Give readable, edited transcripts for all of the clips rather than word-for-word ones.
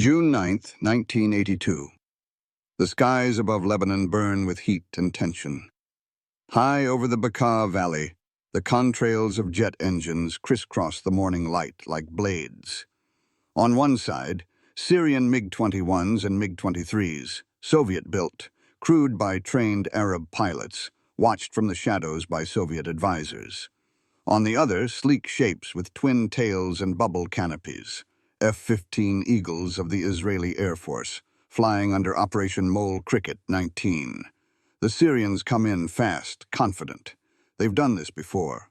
June 9, 1982. The skies above Lebanon burn with heat and tension. High over the Bekaa Valley, the contrails of jet engines crisscross the morning light like blades. On one side, Syrian MiG-21s and MiG-23s, Soviet-built, crewed by trained Arab pilots, watched from the shadows by Soviet advisors. On the other, sleek shapes with twin tails and bubble canopies, F-15 Eagles of the Israeli Air Force, flying under Operation Mole Cricket 19. The Syrians come in fast, confident. They've done this before.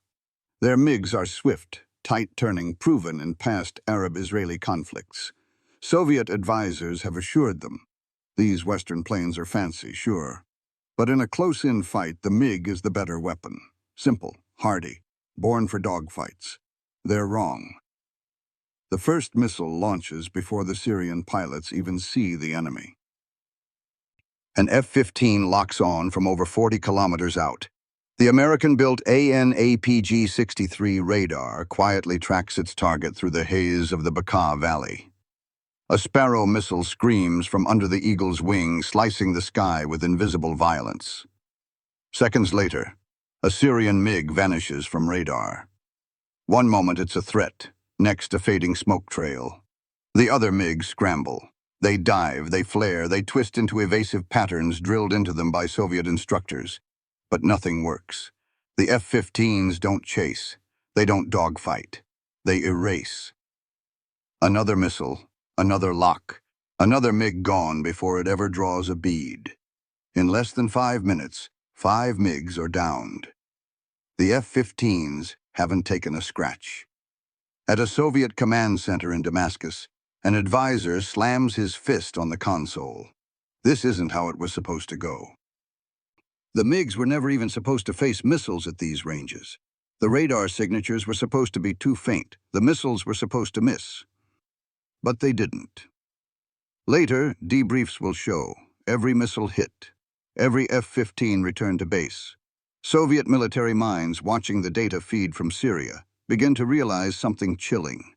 Their MiGs are swift, tight-turning, proven in past Arab-Israeli conflicts. Soviet advisors have assured them. These Western planes are fancy, sure. But in a close-in fight, the MiG is the better weapon. Simple, hardy, born for dogfights. They're wrong. The first missile launches before the Syrian pilots even see the enemy. An F-15 locks on from over 40 kilometers out. The American-built AN/APG-63 radar quietly tracks its target through the haze of the Bekaa Valley. A Sparrow missile screams from under the Eagle's wing, slicing the sky with invisible violence. Seconds later, a Syrian MiG vanishes from radar. One moment it's a threat, next a fading smoke trail. The other MiGs scramble. They dive, they flare, they twist into evasive patterns drilled into them by Soviet instructors. But nothing works. The F-15s don't chase. They don't dogfight. They erase. Another missile, another lock, another MiG gone before it ever draws a bead. In less than 5 minutes, 5 MiGs are downed. The F-15s haven't taken a scratch. At a Soviet command center in Damascus, an advisor slams his fist on the console. This isn't how it was supposed to go. The MiGs were never even supposed to face missiles at these ranges. The radar signatures were supposed to be too faint. The missiles were supposed to miss. But they didn't. Later, debriefs will show every missile hit. Every F-15 returned to base. Soviet military minds watching the data feed from Syria begin to realize something chilling.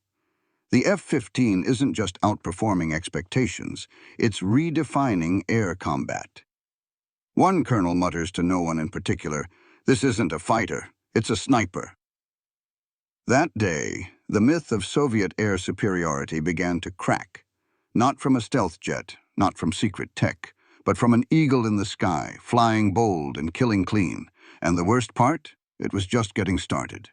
The F-15 isn't just outperforming expectations, it's redefining air combat. One colonel mutters to no one in particular, "This isn't a fighter, it's a sniper." That day, the myth of Soviet air superiority began to crack. Not from a stealth jet, not from secret tech, but from an eagle in the sky, flying bold and killing clean. And the worst part? It was just getting started.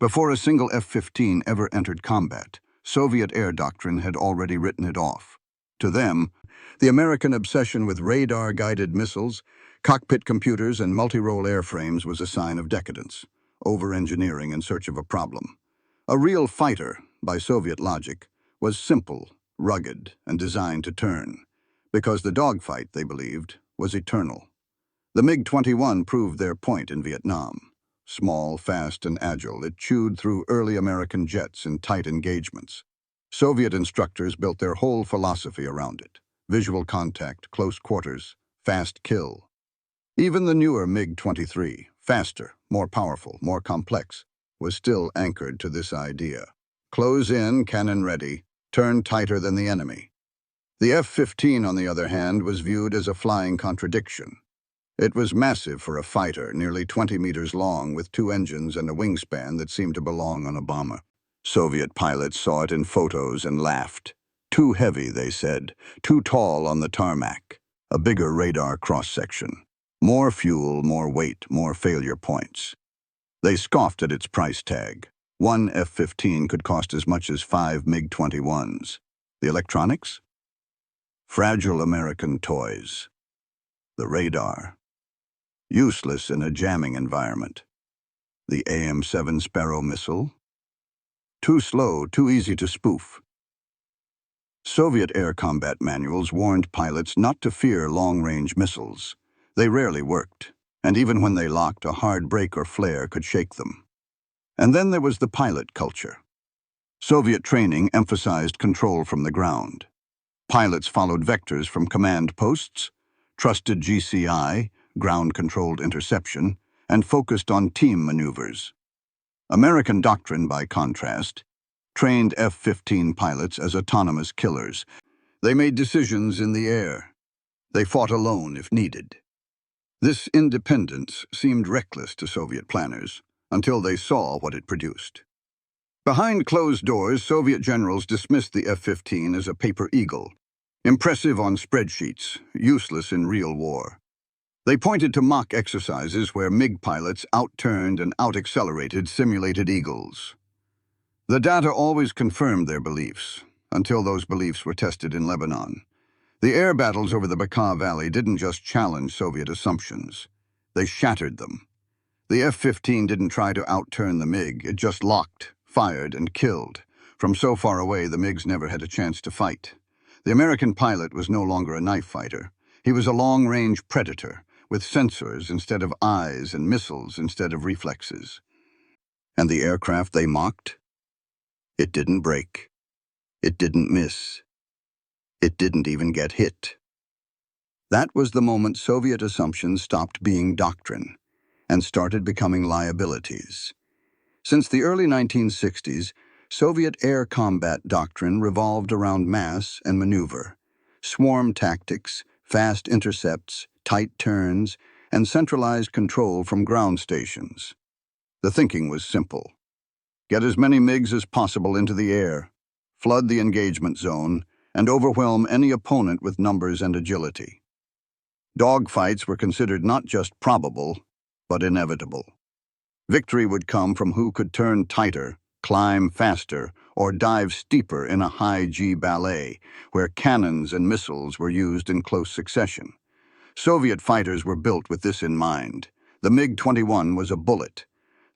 Before a single F-15 ever entered combat, Soviet air doctrine had already written it off. To them, the American obsession with radar-guided missiles, cockpit computers, and multi-role airframes was a sign of decadence, over-engineering in search of a problem. A real fighter, by Soviet logic, was simple, rugged, and designed to turn, because the dogfight, they believed, was eternal. The MiG-21 proved their point in Vietnam. Small, fast, and agile, it chewed through early American jets in tight engagements. Soviet instructors built their whole philosophy around it. Visual contact, close quarters, fast kill. Even the newer MiG-23, faster, more powerful, more complex, was still anchored to this idea. Close in, cannon ready, turn tighter than the enemy. The F-15, on the other hand, was viewed as a flying contradiction. It was massive for a fighter, nearly 20 meters long, with 2 engines and a wingspan that seemed to belong on a bomber. Soviet pilots saw it in photos and laughed. Too heavy, they said, too tall on the tarmac, a bigger radar cross-section. More fuel, more weight, more failure points. They scoffed at its price tag. One F-15 could cost as much as 5 MiG-21s. The electronics? Fragile American toys. The radar. Useless in a jamming environment. The AM-7 Sparrow missile? Too slow, too easy to spoof. Soviet air combat manuals warned pilots not to fear long-range missiles. They rarely worked, and even when they locked, a hard break or flare could shake them. And then there was the pilot culture. Soviet training emphasized control from the ground. Pilots followed vectors from command posts, trusted GCI, ground-controlled interception, and focused on team maneuvers. American doctrine, by contrast, trained F-15 pilots as autonomous killers. They made decisions in the air. They fought alone if needed. This independence seemed reckless to Soviet planners until they saw what it produced. Behind closed doors, Soviet generals dismissed the F-15 as a paper eagle, impressive on spreadsheets, useless in real war. They pointed to mock exercises where MiG pilots outturned and out-accelerated simulated eagles. The data always confirmed their beliefs, until those beliefs were tested in Lebanon. The air battles over the Bekaa Valley didn't just challenge Soviet assumptions. They shattered them. The F-15 didn't try to outturn the MiG, it just locked, fired, and killed. From so far away, the MiGs never had a chance to fight. The American pilot was no longer a knife fighter. He was a long-range predator, with sensors instead of eyes and missiles instead of reflexes. And the aircraft they mocked? It didn't break. It didn't miss. It didn't even get hit. That was the moment Soviet assumptions stopped being doctrine and started becoming liabilities. Since the early 1960s, Soviet air combat doctrine revolved around mass and maneuver, swarm tactics, fast intercepts, tight turns, and centralized control from ground stations. The thinking was simple. Get as many MiGs as possible into the air, flood the engagement zone, and overwhelm any opponent with numbers and agility. Dogfights were considered not just probable, but inevitable. Victory would come from who could turn tighter, climb faster, or dive steeper in a high-G ballet, where cannons and missiles were used in close succession. Soviet fighters were built with this in mind. The MiG-21 was a bullet.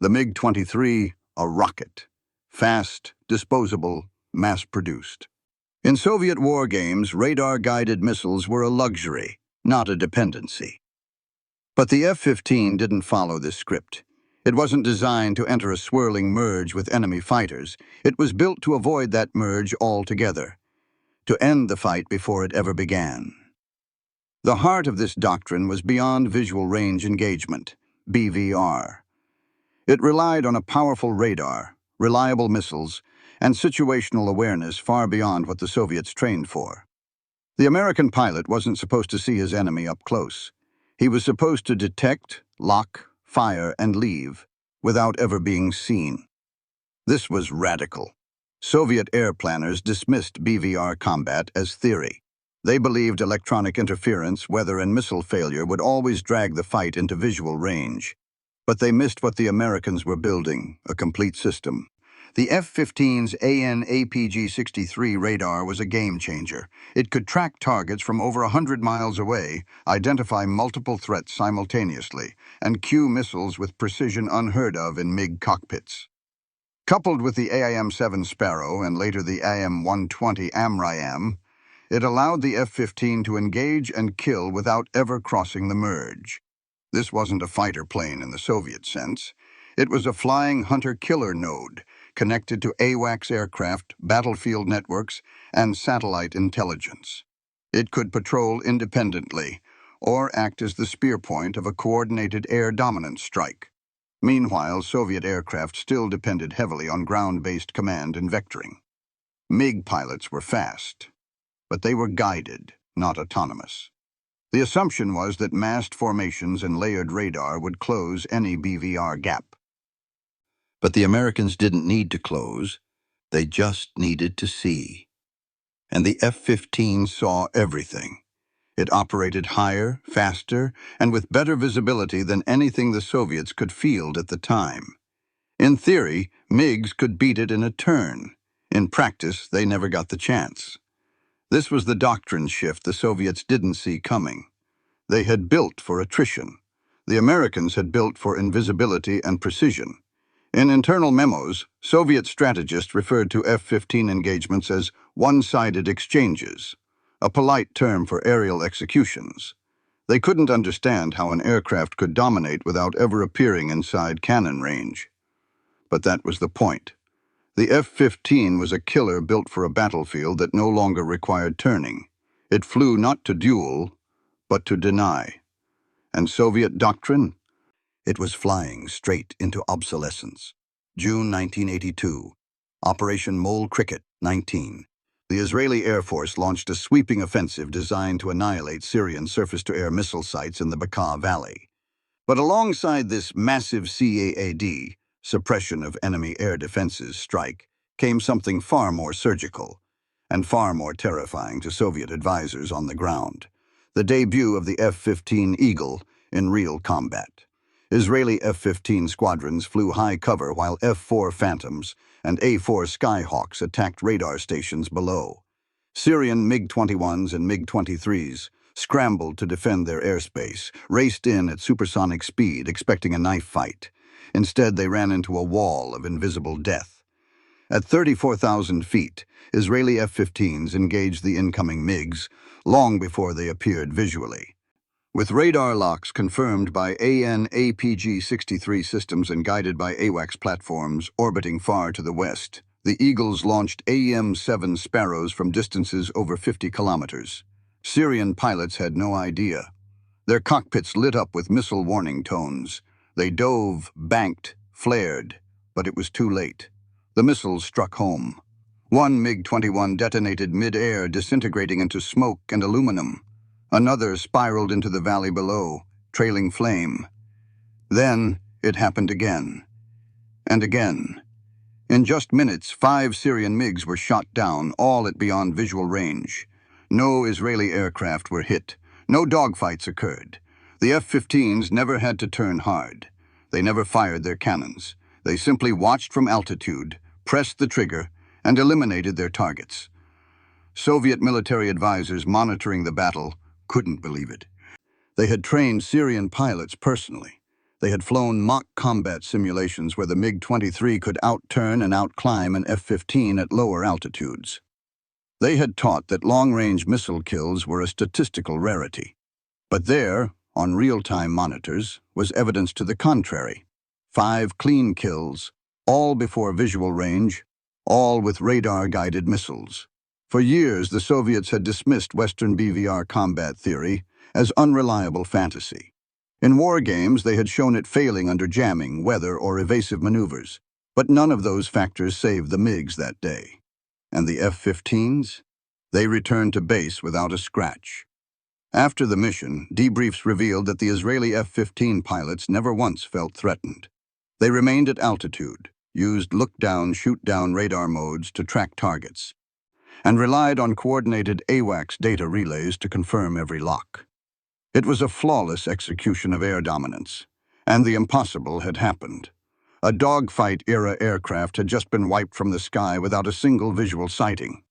The MiG-23, a rocket. Fast, disposable, mass-produced. In Soviet war games, radar-guided missiles were a luxury, not a dependency. But the F-15 didn't follow this script. It wasn't designed to enter a swirling merge with enemy fighters. It was built to avoid that merge altogether, to end the fight before it ever began. The heart of this doctrine was beyond visual range engagement, BVR. It relied on a powerful radar, reliable missiles, and situational awareness far beyond what the Soviets trained for. The American pilot wasn't supposed to see his enemy up close. He was supposed to detect, lock, fire, and leave without ever being seen. This was radical. Soviet air planners dismissed BVR combat as theory. They believed electronic interference, weather, and missile failure would always drag the fight into visual range. But they missed what the Americans were building, a complete system. The F-15's AN/APG-63 radar was a game-changer. It could track targets from over 100 miles away, identify multiple threats simultaneously, and cue missiles with precision unheard of in MiG cockpits. Coupled with the AIM-7 Sparrow and later the AIM-120 AMRAAM, it allowed the F-15 to engage and kill without ever crossing the merge. This wasn't a fighter plane in the Soviet sense. It was a flying hunter-killer node, connected to AWACS aircraft, battlefield networks, and satellite intelligence. It could patrol independently, or act as the spear point of a coordinated air dominance strike. Meanwhile, Soviet aircraft still depended heavily on ground-based command and vectoring. MiG pilots were fast, but they were guided, not autonomous. The assumption was that massed formations and layered radar would close any BVR gap. But the Americans didn't need to close, they just needed to see. And the F-15 saw everything. It operated higher, faster, and with better visibility than anything the Soviets could field at the time. In theory, MiGs could beat it in a turn. In practice, they never got the chance. This was the doctrine shift the Soviets didn't see coming. They had built for attrition. The Americans had built for invisibility and precision. In internal memos, Soviet strategists referred to F-15 engagements as one-sided exchanges, a polite term for aerial executions. They couldn't understand how an aircraft could dominate without ever appearing inside cannon range. But that was the point. The F-15 was a killer built for a battlefield that no longer required turning. It flew not to duel, but to deny. And Soviet doctrine? It was flying straight into obsolescence. June 1982. Operation Mole Cricket, 19. The Israeli Air Force launched a sweeping offensive designed to annihilate Syrian surface-to-air missile sites in the Bekaa Valley. But alongside this massive CAAD, suppression of enemy air defenses strike, came something far more surgical and far more terrifying to Soviet advisors on the ground: the debut of the F-15 Eagle in real combat. Israeli F-15 squadrons flew high cover while F-4 Phantoms and A-4 Skyhawks attacked radar stations below. Syrian MiG-21s and MiG-23s scrambled to defend their airspace, raced in at supersonic speed, expecting a knife fight. Instead, they ran into a wall of invisible death. At 34,000 feet, Israeli F-15s engaged the incoming MiGs long before they appeared visually. With radar locks confirmed by AN/APG-63 systems and guided by AWACS platforms orbiting far to the west, the Eagles launched AEM-7 Sparrows from distances over 50 kilometers. Syrian pilots had no idea. Their cockpits lit up with missile warning tones. They dove, banked, flared, but it was too late. The missiles struck home. One MiG-21 detonated mid-air, disintegrating into smoke and aluminum. Another spiraled into the valley below, trailing flame. Then it happened again. And again. In just minutes, 5 Syrian MiGs were shot down, all at beyond visual range. No Israeli aircraft were hit. No dogfights occurred. The F-15s never had to turn hard. They never fired their cannons. They simply watched from altitude, pressed the trigger, and eliminated their targets. Soviet military advisors monitoring the battle couldn't believe it. They had trained Syrian pilots personally. They had flown mock combat simulations where the MiG-23 could outturn and outclimb an F-15 at lower altitudes. They had taught that long-range missile kills were a statistical rarity. But there, on real-time monitors, was evidence to the contrary. 5 clean kills, all before visual range, all with radar-guided missiles. For years, the Soviets had dismissed Western BVR combat theory as unreliable fantasy. In war games, they had shown it failing under jamming, weather, or evasive maneuvers. But none of those factors saved the MiGs that day. And the F-15s? They returned to base without a scratch. After the mission, debriefs revealed that the Israeli F-15 pilots never once felt threatened. They remained at altitude, used look-down, shoot-down radar modes to track targets, and relied on coordinated AWACS data relays to confirm every lock. It was a flawless execution of air dominance, and the impossible had happened. A dogfight-era aircraft had just been wiped from the sky without a single visual sighting.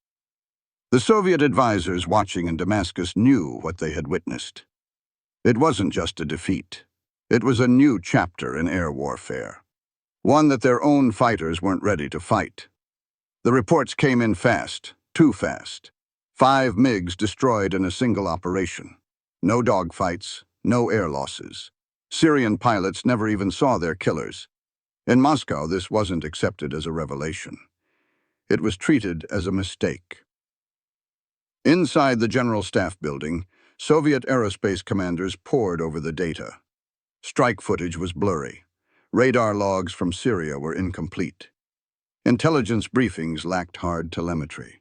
The Soviet advisors watching in Damascus knew what they had witnessed. It wasn't just a defeat. It was a new chapter in air warfare, one that their own fighters weren't ready to fight. The reports came in fast, too fast. 5 MiGs destroyed in a single operation. No dogfights, no air losses. Syrian pilots never even saw their killers. In Moscow, this wasn't accepted as a revelation. It was treated as a mistake. Inside the General Staff building, Soviet aerospace commanders pored over the data. Strike footage was blurry. Radar logs from Syria were incomplete. Intelligence briefings lacked hard telemetry.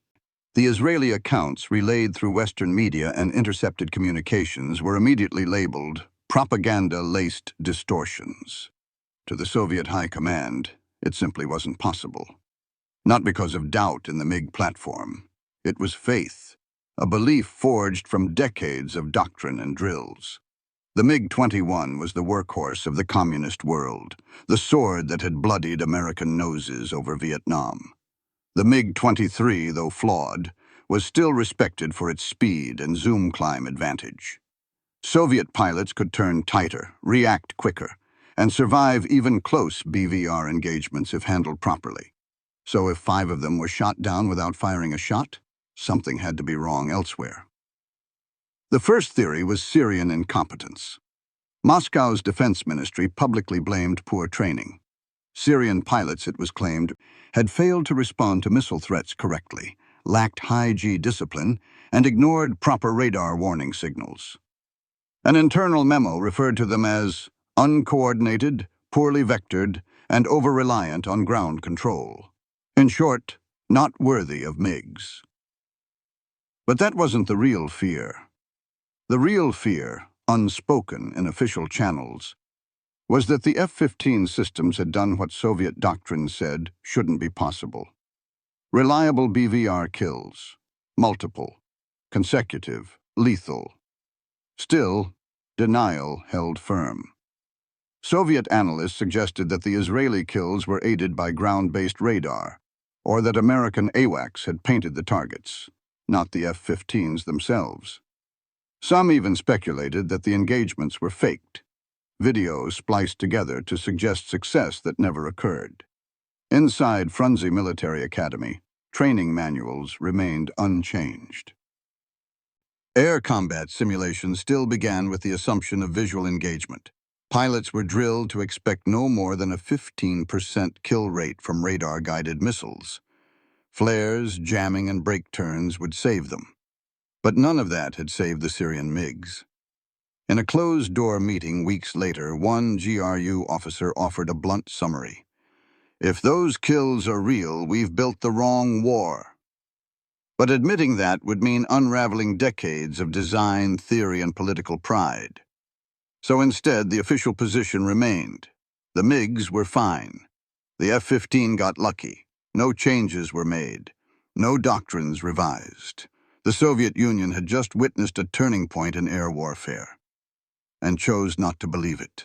The Israeli accounts relayed through Western media and intercepted communications were immediately labeled propaganda-laced distortions. To the Soviet High Command, it simply wasn't possible. Not because of doubt in the MiG platform. It was faith, a belief forged from decades of doctrine and drills. The MiG-21 was the workhorse of the communist world, the sword that had bloodied American noses over Vietnam. The MiG-23, though flawed, was still respected for its speed and zoom climb advantage. Soviet pilots could turn tighter, react quicker, and survive even close BVR engagements if handled properly. So if 5 of them were shot down without firing a shot, something had to be wrong elsewhere. The first theory was Syrian incompetence. Moscow's defense ministry publicly blamed poor training. Syrian pilots, it was claimed, had failed to respond to missile threats correctly, lacked high-G discipline, and ignored proper radar warning signals. An internal memo referred to them as uncoordinated, poorly vectored, and over-reliant on ground control. In short, not worthy of MiGs. But that wasn't the real fear. The real fear, unspoken in official channels, was that the F-15 systems had done what Soviet doctrine said shouldn't be possible. Reliable BVR kills, multiple, consecutive, lethal. Still, denial held firm. Soviet analysts suggested that the Israeli kills were aided by ground-based radar, or that American AWACS had painted the targets, not the F-15s themselves. Some even speculated that the engagements were faked, videos spliced together to suggest success that never occurred. Inside Frunze Military Academy, training manuals remained unchanged. Air combat simulations still began with the assumption of visual engagement. Pilots were drilled to expect no more than a 15% kill rate from radar-guided missiles. Flares, jamming, and brake turns would save them. But none of that had saved the Syrian MiGs. In a closed-door meeting weeks later, one GRU officer offered a blunt summary. "If those kills are real, we've built the wrong war." But admitting that would mean unraveling decades of design, theory, and political pride. So instead, the official position remained. The MiGs were fine. The F-15 got lucky. No changes were made. No doctrines revised. The Soviet Union had just witnessed a turning point in air warfare, and chose not to believe it.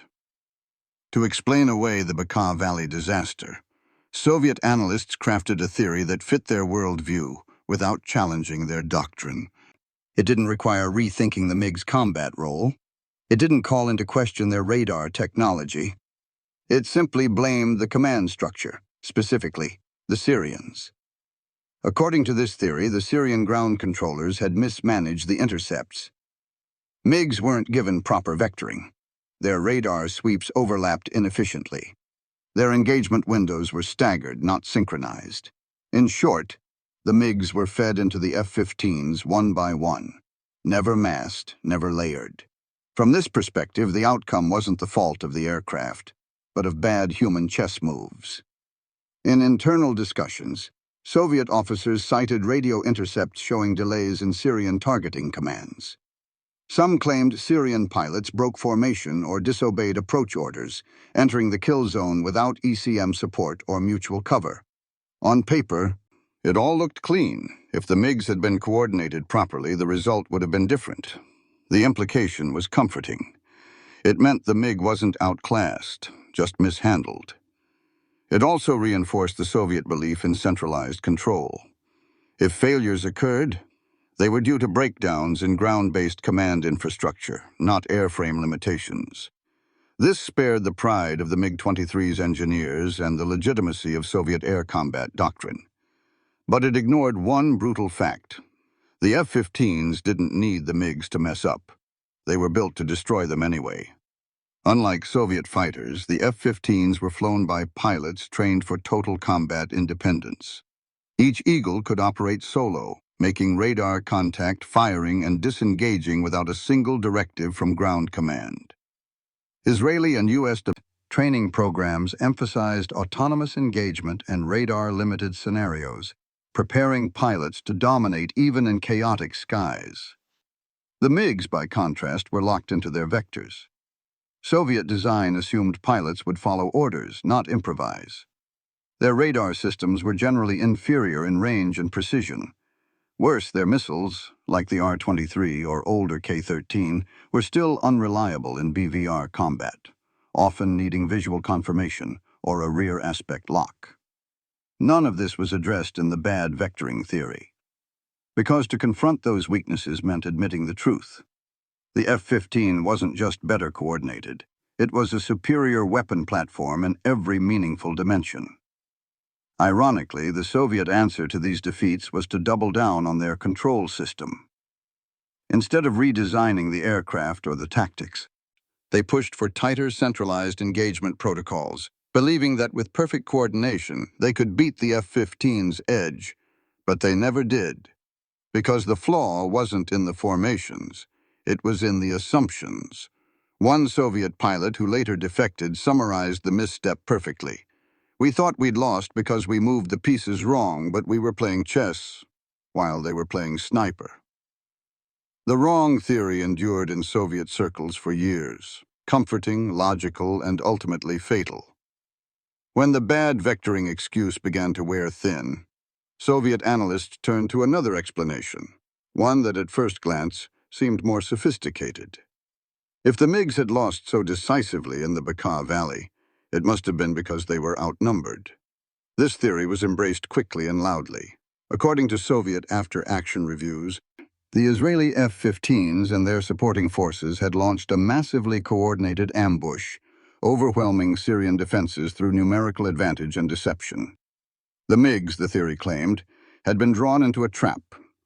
To explain away the Bekaa Valley disaster, Soviet analysts crafted a theory that fit their worldview without challenging their doctrine. It didn't require rethinking the MiGs' combat role. It didn't call into question their radar technology. It simply blamed the command structure, specifically the Syrians. According to this theory, the Syrian ground controllers had mismanaged the intercepts. MiGs weren't given proper vectoring. Their radar sweeps overlapped inefficiently. Their engagement windows were staggered, not synchronized. In short, the MiGs were fed into the F-15s one by one, never massed, never layered. From this perspective, the outcome wasn't the fault of the aircraft, but of bad human chess moves. In internal discussions, Soviet officers cited radio intercepts showing delays in Syrian targeting commands. Some claimed Syrian pilots broke formation or disobeyed approach orders, entering the kill zone without ECM support or mutual cover. On paper, it all looked clean. If the MiGs had been coordinated properly, the result would have been different. The implication was comforting. It meant the MiG wasn't outclassed, just mishandled. It also reinforced the Soviet belief in centralized control. If failures occurred, they were due to breakdowns in ground-based command infrastructure, not airframe limitations. This spared the pride of the MiG-23's engineers and the legitimacy of Soviet air combat doctrine. But it ignored one brutal fact. The F-15s didn't need the MiGs to mess up. They were built to destroy them anyway. Unlike Soviet fighters, the F-15s were flown by pilots trained for total combat independence. Each Eagle could operate solo, making radar contact, firing, and disengaging without a single directive from ground command. Israeli and U.S. training programs emphasized autonomous engagement and radar-limited scenarios, preparing pilots to dominate even in chaotic skies. The MiGs, by contrast, were locked into their vectors. Soviet design assumed pilots would follow orders, not improvise. Their radar systems were generally inferior in range and precision. Worse, their missiles, like the R-23 or older K-13, were still unreliable in BVR combat, often needing visual confirmation or a rear aspect lock. None of this was addressed in the bad vectoring theory, because to confront those weaknesses meant admitting the truth. The F-15 wasn't just better coordinated. It was a superior weapon platform in every meaningful dimension. Ironically, the Soviet answer to these defeats was to double down on their control system. Instead of redesigning the aircraft or the tactics, they pushed for tighter centralized engagement protocols, believing that with perfect coordination, they could beat the F-15's edge. But they never did, because the flaw wasn't in the formations. It was in the assumptions. One Soviet pilot who later defected summarized the misstep perfectly. "We thought we'd lost because we moved the pieces wrong, but we were playing chess while they were playing sniper." The wrong theory endured in Soviet circles for years, comforting, logical, and ultimately fatal. When the bad vectoring excuse began to wear thin, Soviet analysts turned to another explanation, one that at first glance seemed more sophisticated. If the MiGs had lost so decisively in the Bekaa Valley, it must have been because they were outnumbered. This theory was embraced quickly and loudly. According to Soviet after-action reviews, the Israeli F-15s and their supporting forces had launched a massively coordinated ambush, overwhelming Syrian defenses through numerical advantage and deception. The MiGs, the theory claimed, had been drawn into a trap,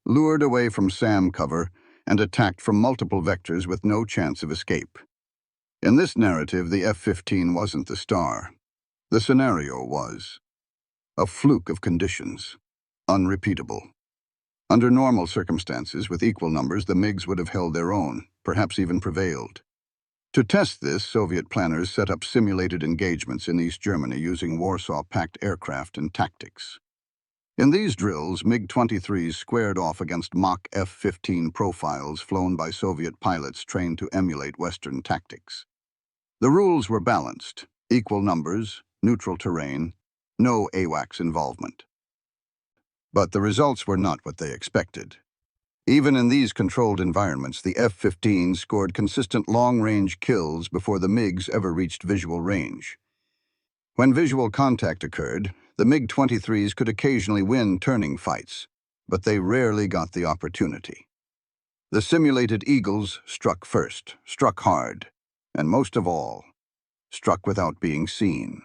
lured away from SAM cover, and attacked from multiple vectors with no chance of escape. In this narrative, the F-15 wasn't the star. The scenario was a fluke of conditions, unrepeatable. Under normal circumstances, with equal numbers, the MiGs would have held their own, perhaps even prevailed. To test this, Soviet planners set up simulated engagements in East Germany using Warsaw Pact aircraft and tactics. In these drills, MiG-23s squared off against mock F-15 profiles flown by Soviet pilots trained to emulate Western tactics. The rules were balanced: equal numbers, neutral terrain, no AWACS involvement. But the results were not what they expected. Even in these controlled environments, the F-15 scored consistent long-range kills before the MiGs ever reached visual range. When visual contact occurred, the MiG-23s could occasionally win turning fights, but they rarely got the opportunity. The simulated Eagles struck first, struck hard, and most of all, struck without being seen.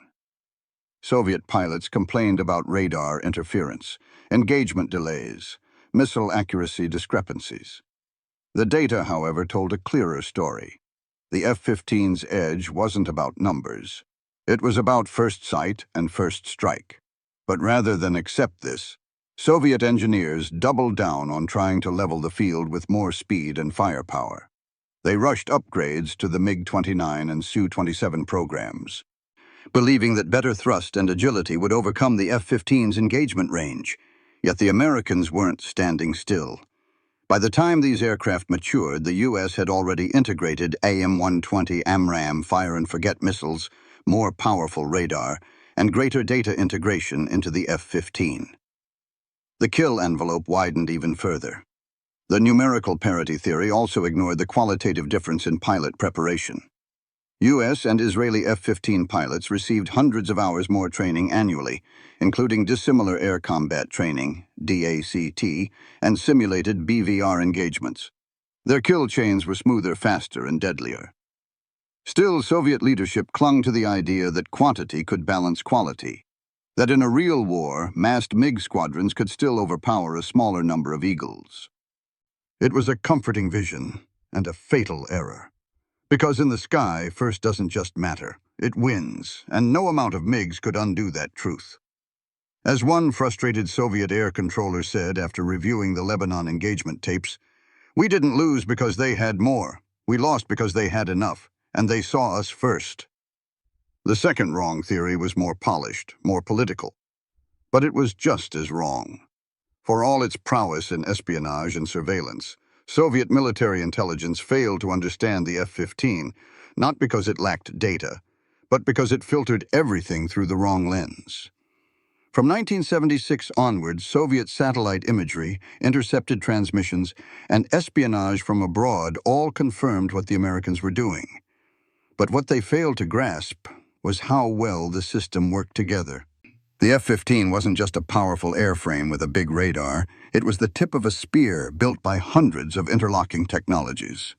Soviet pilots complained about radar interference, engagement delays, missile accuracy discrepancies. The data, however, told a clearer story. The F-15's edge wasn't about numbers. It was about first sight and first strike. But rather than accept this, Soviet engineers doubled down on trying to level the field with more speed and firepower. They rushed upgrades to the MiG-29 and Su-27 programs, believing that better thrust and agility would overcome the F-15's engagement range. Yet the Americans weren't standing still. By the time these aircraft matured, the U.S. had already integrated AIM-120 AMRAAM fire-and-forget missiles, more powerful radar, and greater data integration into the F-15. The kill envelope widened even further. The numerical parity theory also ignored the qualitative difference in pilot preparation. U.S. and Israeli F-15 pilots received hundreds of hours more training annually, including dissimilar air combat training, DACT, and simulated BVR engagements. Their kill chains were smoother, faster, and deadlier. Still, Soviet leadership clung to the idea that quantity could balance quality, that in a real war, massed MiG squadrons could still overpower a smaller number of Eagles. It was a comforting vision and a fatal error. Because in the sky, first doesn't just matter. It wins, and no amount of MiGs could undo that truth. As one frustrated Soviet air controller said after reviewing the Lebanon engagement tapes, "We didn't lose because they had more. We lost because they had enough, and they saw us first." The second wrong theory was more polished, more political. But it was just as wrong. For all its prowess in espionage and surveillance, Soviet military intelligence failed to understand the F-15, not because it lacked data, but because it filtered everything through the wrong lens. From 1976 onwards, Soviet satellite imagery, intercepted transmissions, and espionage from abroad all confirmed what the Americans were doing. But what they failed to grasp was how well the system worked together. The F-15 wasn't just a powerful airframe with a big radar. It was the tip of a spear built by hundreds of interlocking technologies.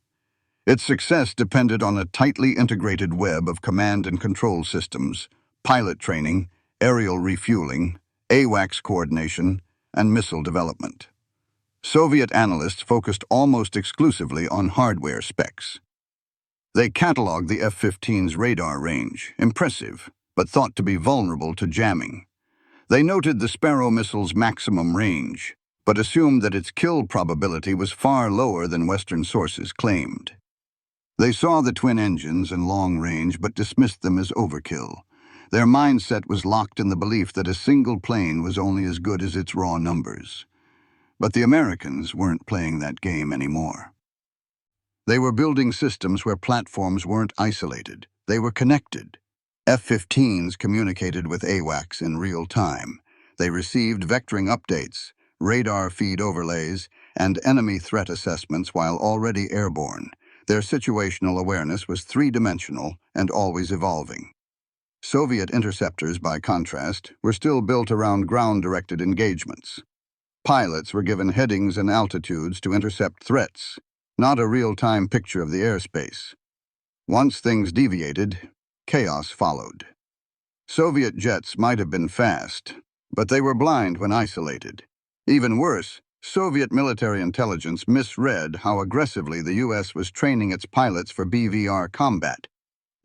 Its success depended on a tightly integrated web of command and control systems, pilot training, aerial refueling, AWACS coordination, and missile development. Soviet analysts focused almost exclusively on hardware specs. They cataloged the F-15's radar range, impressive, but thought to be vulnerable to jamming. They noted the Sparrow missile's maximum range, but assumed that its kill probability was far lower than Western sources claimed. They saw the twin engines and long range, but dismissed them as overkill. Their mindset was locked in the belief that a single plane was only as good as its raw numbers. But the Americans weren't playing that game anymore. They were building systems where platforms weren't isolated. They were connected. F-15s communicated with AWACS in real time. They received vectoring updates, radar feed overlays, and enemy threat assessments while already airborne. Their situational awareness was three-dimensional and always evolving. Soviet interceptors, by contrast, were still built around ground-directed engagements. Pilots were given headings and altitudes to intercept threats, not a real-time picture of the airspace. Once things deviated, chaos followed. Soviet jets might have been fast, but they were blind when isolated. Even worse, Soviet military intelligence misread how aggressively the U.S. was training its pilots for BVR combat.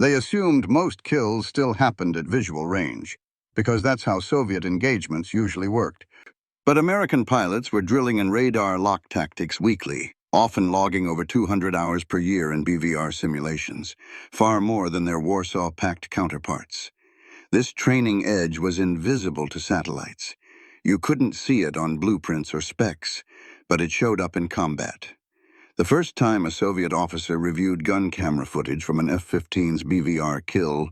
They assumed most kills still happened at visual range, because that's how Soviet engagements usually worked. But American pilots were drilling in radar lock tactics weekly, often logging over 200 hours per year in BVR simulations, far more than their Warsaw Pact counterparts. This training edge was invisible to satellites. You couldn't see it on blueprints or specs, but it showed up in combat. The first time a Soviet officer reviewed gun camera footage from an F-15's BVR kill,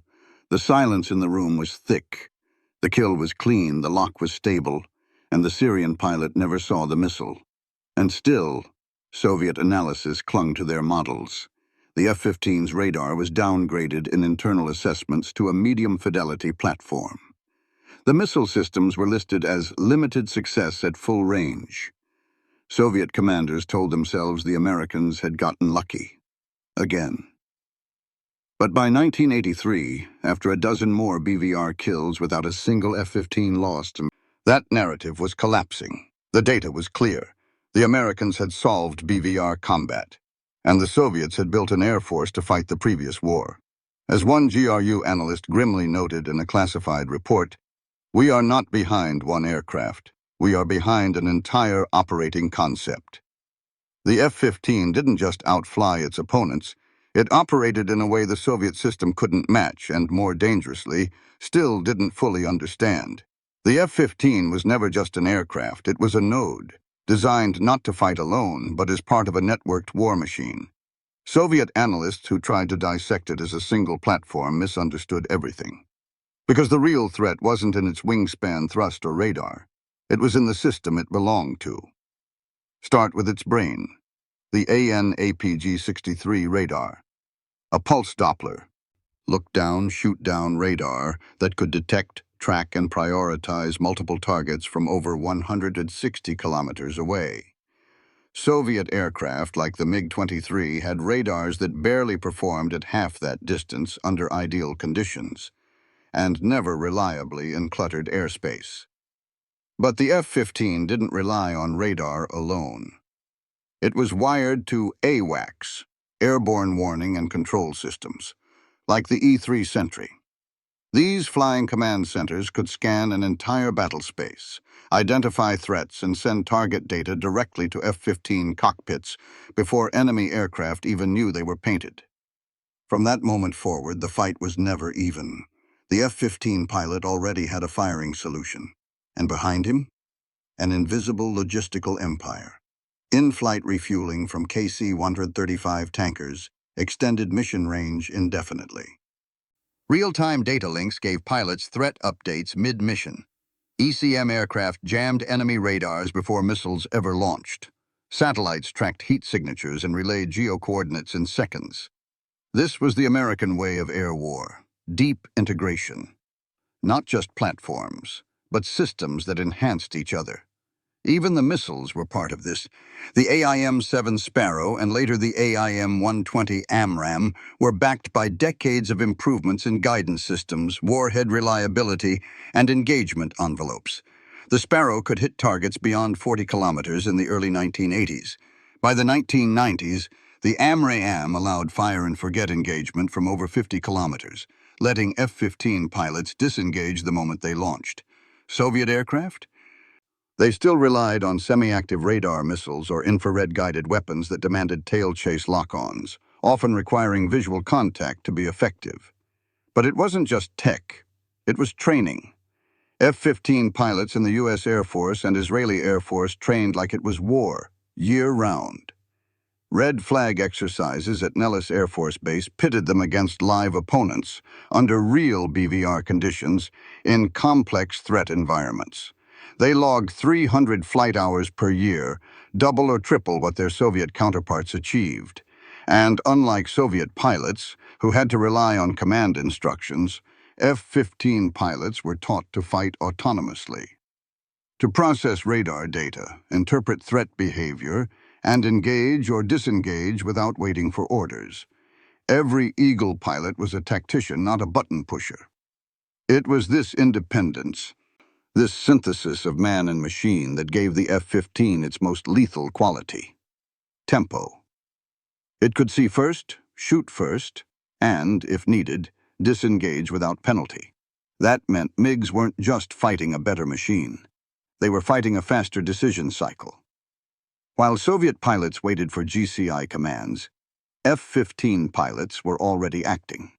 the silence in the room was thick. The kill was clean, the lock was stable, and the Syrian pilot never saw the missile. And still, Soviet analysis clung to their models. The F-15's radar was downgraded in internal assessments to a medium-fidelity platform. The missile systems were listed as limited success at full range. Soviet commanders told themselves the Americans had gotten lucky. Again. But by 1983, after a dozen more BVR kills without a single F-15 lost, that narrative was collapsing. The data was clear. The Americans had solved BVR combat, and the Soviets had built an air force to fight the previous war. As one GRU analyst grimly noted in a classified report, "We are not behind one aircraft. We are behind an entire operating concept." The F-15 didn't just outfly its opponents. It operated in a way the Soviet system couldn't match and, more dangerously, still didn't fully understand. The F-15 was never just an aircraft. It was a node, designed not to fight alone, but as part of a networked war machine. Soviet analysts who tried to dissect it as a single platform misunderstood everything. Because the real threat wasn't in its wingspan, thrust, or radar. It was in the system it belonged to. Start with its brain, the AN/APG-63 radar. A pulse Doppler, look-down, shoot-down radar that could detect, track, and prioritize multiple targets from over 160 kilometers away. Soviet aircraft, like the MiG-23, had radars that barely performed at half that distance under ideal conditions, and never reliably in cluttered airspace. But the F-15 didn't rely on radar alone. It was wired to AWACS, Airborne Warning and Control Systems, like the E-3 Sentry. These flying command centers could scan an entire battle space, identify threats, and send target data directly to F-15 cockpits before enemy aircraft even knew they were painted. From that moment forward, the fight was never even. The F-15 pilot already had a firing solution, and behind him, an invisible logistical empire. In-flight refueling from KC-135 tankers extended mission range indefinitely. Real-time data links gave pilots threat updates mid-mission. ECM aircraft jammed enemy radars before missiles ever launched. Satellites tracked heat signatures and relayed geo-coordinates in seconds. This was the American way of air war. Deep integration. Not just platforms, but systems that enhanced each other. Even the missiles were part of this. The AIM-7 Sparrow and later the AIM-120 AMRAAM were backed by decades of improvements in guidance systems, warhead reliability, and engagement envelopes. The Sparrow could hit targets beyond 40 kilometers in the early 1980s. By the 1990s, the AMRAAM allowed fire-and-forget engagement from over 50 kilometers, letting F-15 pilots disengage the moment they launched. Soviet aircraft? They still relied on semi-active radar missiles or infrared-guided weapons that demanded tail-chase lock-ons, often requiring visual contact to be effective. But it wasn't just tech. It was training. F-15 pilots in the U.S. Air Force and Israeli Air Force trained like it was war, year-round. Red flag exercises at Nellis Air Force Base pitted them against live opponents under real BVR conditions in complex threat environments. They logged 300 flight hours per year, double or triple what their Soviet counterparts achieved. And unlike Soviet pilots, who had to rely on command instructions, F-15 pilots were taught to fight autonomously. To process radar data, interpret threat behavior, and engage or disengage without waiting for orders. Every Eagle pilot was a tactician, not a button pusher. It was this independence, this synthesis of man and machine, that gave the F-15 its most lethal quality: tempo. It could see first, shoot first, and, if needed, disengage without penalty. That meant MiGs weren't just fighting a better machine. They were fighting a faster decision cycle. While Soviet pilots waited for GCI commands, F-15 pilots were already acting.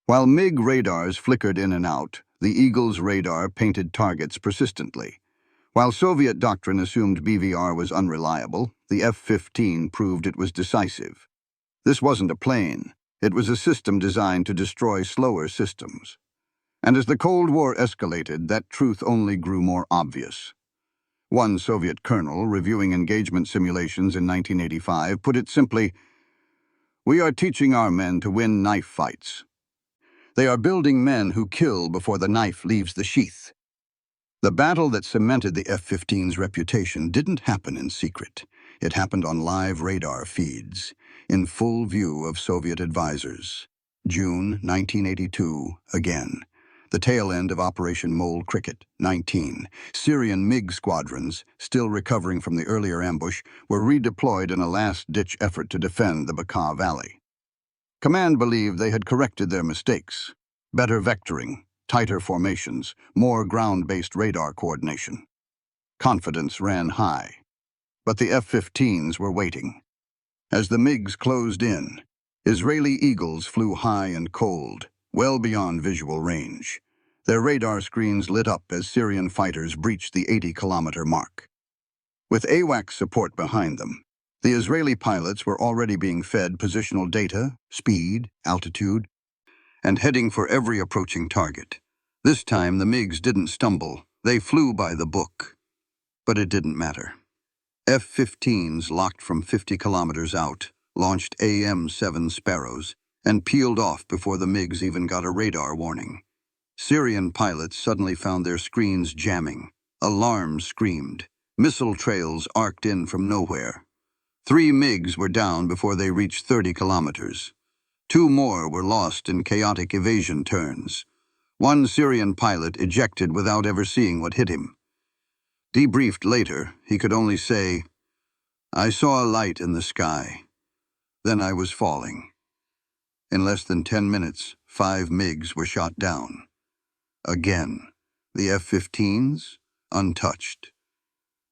While MiG radars flickered in and out, the Eagle's radar painted targets persistently. While Soviet doctrine assumed BVR was unreliable, the F-15 proved it was decisive. This wasn't a plane. It was a system designed to destroy slower systems. And as the Cold War escalated, that truth only grew more obvious. One Soviet colonel, reviewing engagement simulations in 1985, put it simply, "We are teaching our men to win knife fights. They are building men who kill before the knife leaves the sheath." The battle that cemented the F-15's reputation didn't happen in secret. It happened on live radar feeds, in full view of Soviet advisors. June 1982, again. The tail end of Operation Mole Cricket, 19. Syrian MiG squadrons, still recovering from the earlier ambush, were redeployed in a last-ditch effort to defend the Bekaa Valley. Command believed they had corrected their mistakes. Better vectoring, tighter formations, more ground-based radar coordination. Confidence ran high. But the F-15s were waiting. As the MiGs closed in, Israeli Eagles flew high and cold, well beyond visual range. Their radar screens lit up as Syrian fighters breached the 80-kilometer mark. With AWACS support behind them, the Israeli pilots were already being fed positional data, speed, altitude, and heading for every approaching target. This time, the MiGs didn't stumble. They flew by the book. But it didn't matter. F-15s locked from 50 kilometers out, launched AM-7 Sparrows, and peeled off before the MiGs even got a radar warning. Syrian pilots suddenly found their screens jamming. Alarms screamed. Missile trails arced in from nowhere. 3 MiGs were down before they reached 30 kilometers. 2 more were lost in chaotic evasion turns. 1 Syrian pilot ejected without ever seeing what hit him. Debriefed later, he could only say, "I saw a light in the sky. Then I was falling." In less than 10 minutes, 5 MiGs were shot down. Again, the F-15s, untouched.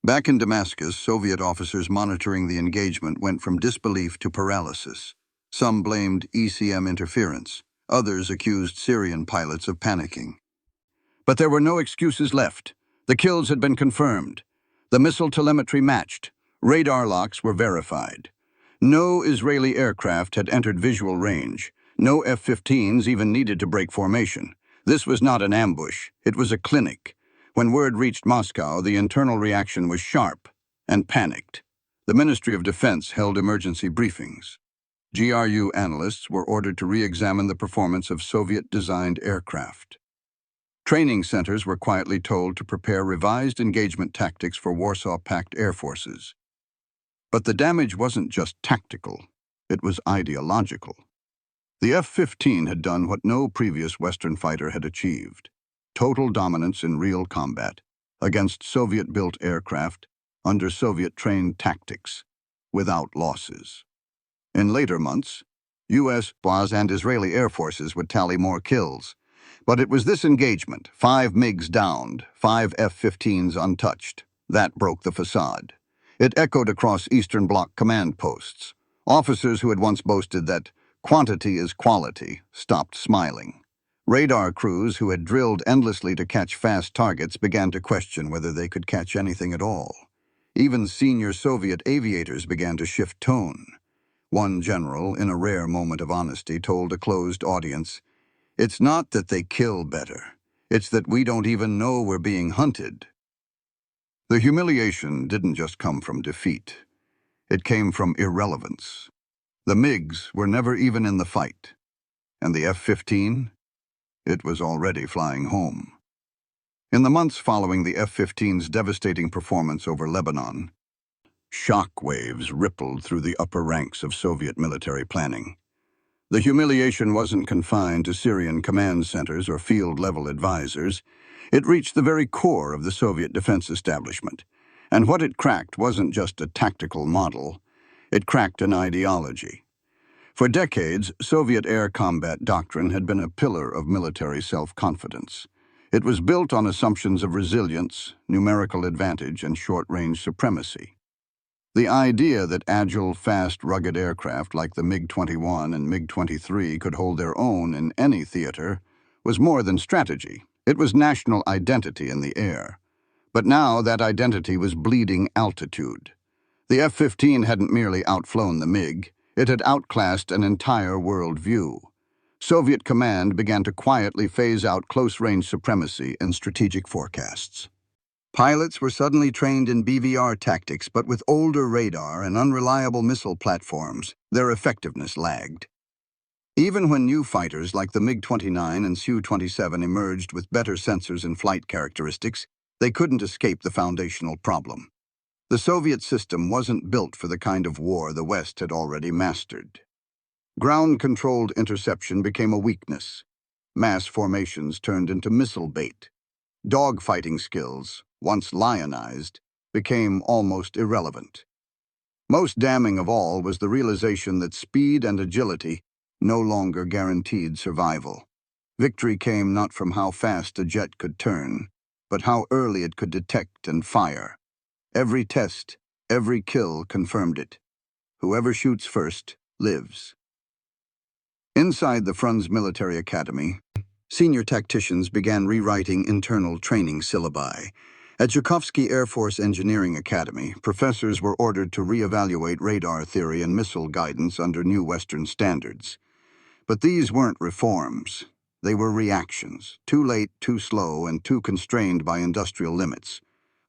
Back in Damascus, Soviet officers monitoring the engagement went from disbelief to paralysis. Some blamed ECM interference. Others accused Syrian pilots of panicking. But there were no excuses left. The kills had been confirmed. The missile telemetry matched. Radar locks were verified. No Israeli aircraft had entered visual range. No F-15s even needed to break formation. This was not an ambush. It was a clinic. When word reached Moscow, the internal reaction was sharp and panicked. The Ministry of Defense held emergency briefings. GRU analysts were ordered to re-examine the performance of Soviet-designed aircraft. Training centers were quietly told to prepare revised engagement tactics for Warsaw-packed air forces. But the damage wasn't just tactical, it was ideological. The F-15 had done what no previous Western fighter had achieved: total dominance in real combat, against Soviet-built aircraft, under Soviet-trained tactics, without losses. In later months, U.S., BAS, and Israeli air forces would tally more kills. But it was this engagement, 5 MiGs downed, 5 F-15s untouched, that broke the facade. It echoed across Eastern Bloc command posts. Officers who had once boasted that quantity is quality stopped smiling. Radar crews who had drilled endlessly to catch fast targets began to question whether they could catch anything at all. Even senior Soviet aviators began to shift tone. One general, in a rare moment of honesty, told a closed audience, "It's not that they kill better. It's that we don't even know we're being hunted." The humiliation didn't just come from defeat. It came from irrelevance. The MiGs were never even in the fight. And the F-15? It was already flying home. In the months following the F-15's devastating performance over Lebanon, shock waves rippled through the upper ranks of Soviet military planning. The humiliation wasn't confined to Syrian command centers or field-level advisors. It reached the very core of the Soviet defense establishment. And what it cracked wasn't just a tactical model. It cracked an ideology. For decades, Soviet air combat doctrine had been a pillar of military self-confidence. It was built on assumptions of resilience, numerical advantage, and short-range supremacy. The idea that agile, fast, rugged aircraft like the MiG-21 and MiG-23 could hold their own in any theater was more than strategy. It was national identity in the air. But now that identity was bleeding altitude. The F-15 hadn't merely outflown the MiG, it had outclassed an entire world view. Soviet command began to quietly phase out close-range supremacy in strategic forecasts. Pilots were suddenly trained in BVR tactics, but with older radar and unreliable missile platforms, their effectiveness lagged. Even when new fighters like the MiG-29 and Su-27 emerged with better sensors and flight characteristics, they couldn't escape the foundational problem. The Soviet system wasn't built for the kind of war the West had already mastered. Ground-controlled interception became a weakness. Mass formations turned into missile bait. Dogfighting skills, once lionized, became almost irrelevant. Most damning of all was the realization that speed and agility no longer guaranteed survival. Victory came not from how fast a jet could turn, but how early it could detect and fire. Every test, every kill confirmed it. Whoever shoots first lives. Inside the Frunze Military Academy, senior tacticians began rewriting internal training syllabi. At Zhukovsky Air Force Engineering Academy, professors were ordered to reevaluate radar theory and missile guidance under new Western standards. But these weren't reforms. They were reactions, too late, too slow, and too constrained by industrial limits.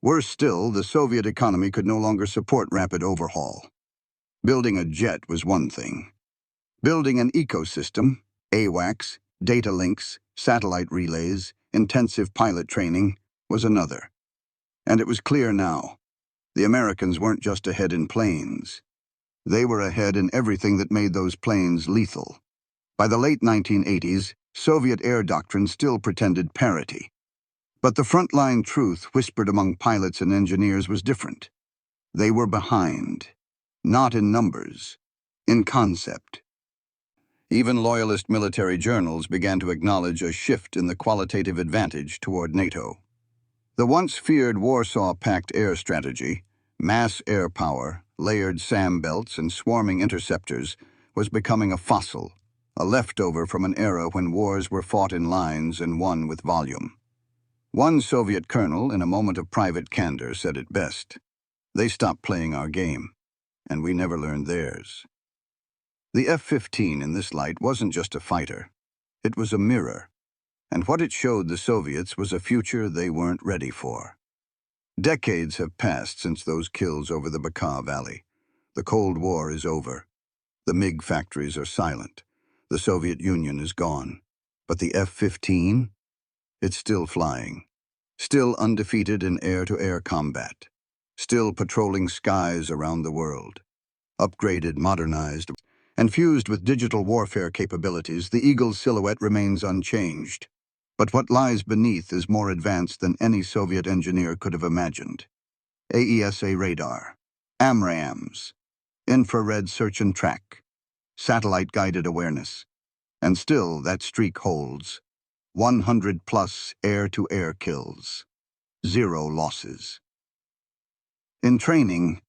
Worse still, the Soviet economy could no longer support rapid overhaul. Building a jet was one thing. Building an ecosystem, AWACS, data links, satellite relays, intensive pilot training, was another. And it was clear now. The Americans weren't just ahead in planes. They were ahead in everything that made those planes lethal. By the late 1980s, Soviet air doctrine still pretended parity. But the frontline truth whispered among pilots and engineers was different. They were behind. Not in numbers, in concept. Even loyalist military journals began to acknowledge a shift in the qualitative advantage toward NATO. The once feared Warsaw Pact air strategy, mass air power, layered SAM belts, and swarming interceptors, was becoming a fossil, a leftover from an era when wars were fought in lines and won with volume. One Soviet colonel, in a moment of private candor, said it best. They stopped playing our game, and we never learned theirs. The F-15 in this light wasn't just a fighter. It was a mirror, and what it showed the Soviets was a future they weren't ready for. Decades have passed since those kills over the Bekaa Valley. The Cold War is over. The MiG factories are silent. The Soviet Union is gone. But the F-15? It's still flying. Still undefeated in air-to-air combat. Still patrolling skies around the world. Upgraded, modernized, and fused with digital warfare capabilities, the Eagle's silhouette remains unchanged. But what lies beneath is more advanced than any Soviet engineer could have imagined. AESA radar, AMRAAMs, infrared search and track, satellite-guided awareness. And still that streak holds. 100-plus air-to-air kills. 0 losses. In training,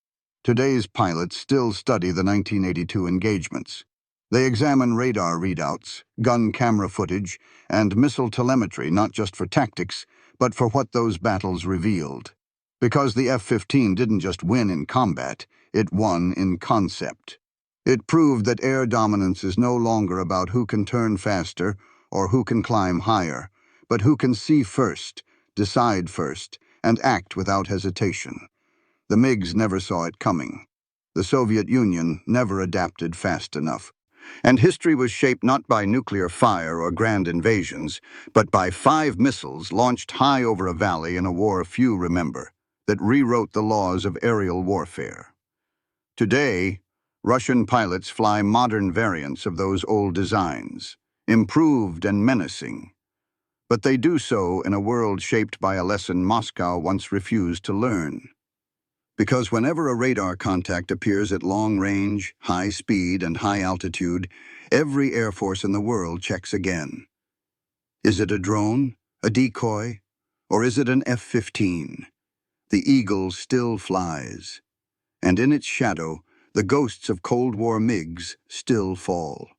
today's pilots still study the 1982 engagements. They examine radar readouts, gun camera footage, and missile telemetry not just for tactics, but for what those battles revealed. Because the F-15 didn't just win in combat, it won in concept. It proved that air dominance is no longer about who can turn faster or who can climb higher, but who can see first, decide first, and act without hesitation. The MiGs never saw it coming. The Soviet Union never adapted fast enough. And history was shaped not by nuclear fire or grand invasions, but by 5 missiles launched high over a valley in a war few remember, that rewrote the laws of aerial warfare. Today, Russian pilots fly modern variants of those old designs, improved and menacing. But they do so in a world shaped by a lesson Moscow once refused to learn. Because whenever a radar contact appears at long range, high speed, and high altitude, every air force in the world checks again. Is it a drone, a decoy, or is it an F-15? The eagle still flies, and in its shadow, the ghosts of Cold War MiGs still fall.